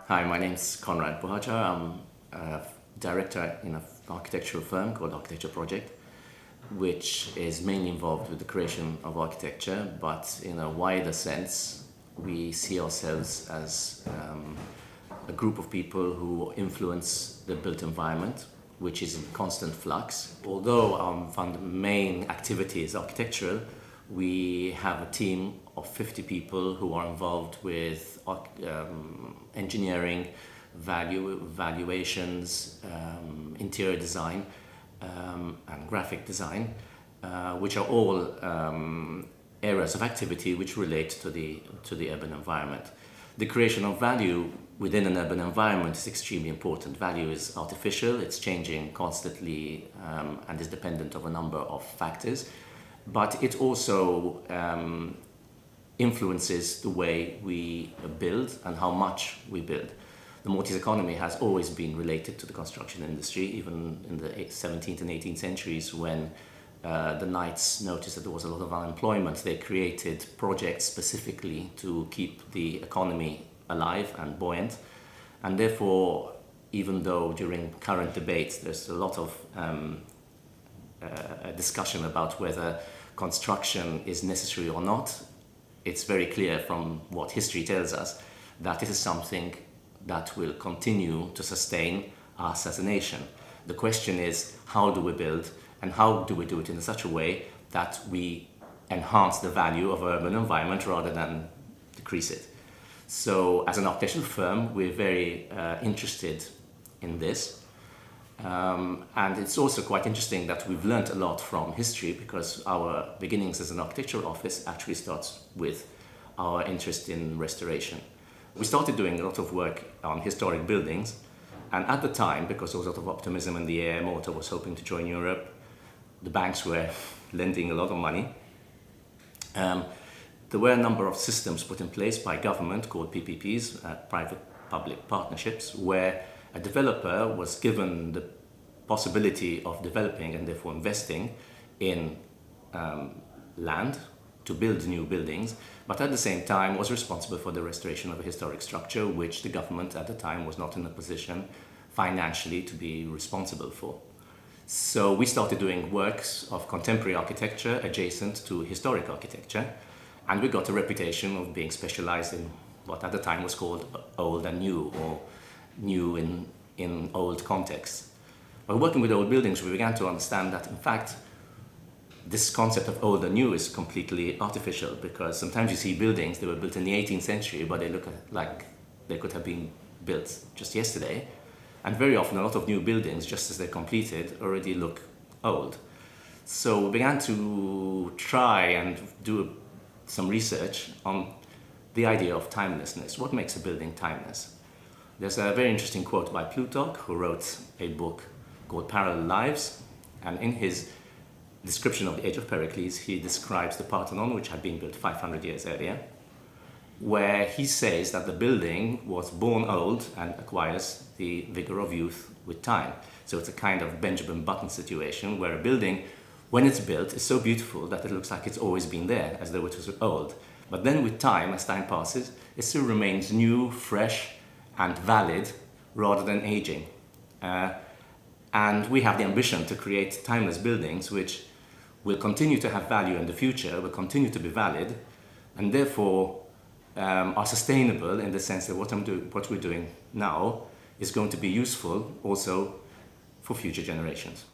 Hi, my name's Conrad Buhajar. I'm a director in an architectural firm called Architecture Project, which is mainly involved with the creation of architecture, but in a wider sense, we see ourselves as a group of people who influence the built environment, which is in constant flux. Although our main activity is architectural, we have a team of 50 people who are involved with engineering, valuations, interior design, and graphic design, which are all areas of activity which relate to the urban environment. The creation of value within an urban environment is extremely important. Value is artificial, it's changing constantly, and is dependent of a number of factors, but it also influences the way we build and how much we build. The Maltese economy has always been related to the construction industry, even in the 17th and 18th centuries when the Knights noticed that there was a lot of unemployment. They created projects specifically to keep the economy alive and buoyant. And therefore, even though during current debates there's a lot of discussion about whether construction is necessary or not, it's very clear from what history tells us that it is something that will continue to sustain us as a nation. The question is, how do we build, and how do we do it in such a way that we enhance the value of our urban environment rather than decrease it? So as an architectural firm, we're very interested in this. And it's also quite interesting that we've learned a lot from history, because our beginnings as an architectural office actually starts with our interest in restoration. We started doing a lot of work on historic buildings, and at the time, because there was a lot of optimism in the air, Malta was hoping to join Europe, the banks were lending a lot of money. There were a number of systems put in place by government called PPPs, private-public partnerships, where a developer was given the possibility of developing and therefore investing in land to build new buildings, but at the same time was responsible for the restoration of a historic structure which the government at the time was not in a position financially to be responsible for. So we started doing works of contemporary architecture adjacent to historic architecture, and we got a reputation of being specialized in what at the time was called old and new, or new in old contexts. By working with old buildings, we began to understand that, in fact, this concept of old and new is completely artificial, because sometimes you see buildings that were built in the 18th century, but they look like they could have been built just yesterday. And very often, a lot of new buildings, just as they're completed, already look old. So we began to try and do some research on the idea of timelessness. What makes a building timeless? There's a very interesting quote by Plutarch, who wrote a book called Parallel Lives, and in his description of the age of Pericles, he describes the Parthenon, which had been built 500 years earlier, where he says that the building was born old and acquires the vigor of youth with time. So it's a kind of Benjamin Button situation, where a building, when it's built, is so beautiful that it looks like it's always been there, as though it was old. But then with time, as time passes, it still remains new, fresh, and valid, rather than aging. And we have the ambition to create timeless buildings which will continue to have value in the future, will continue to be valid, and therefore are sustainable in the sense that what we're doing now is going to be useful also for future generations.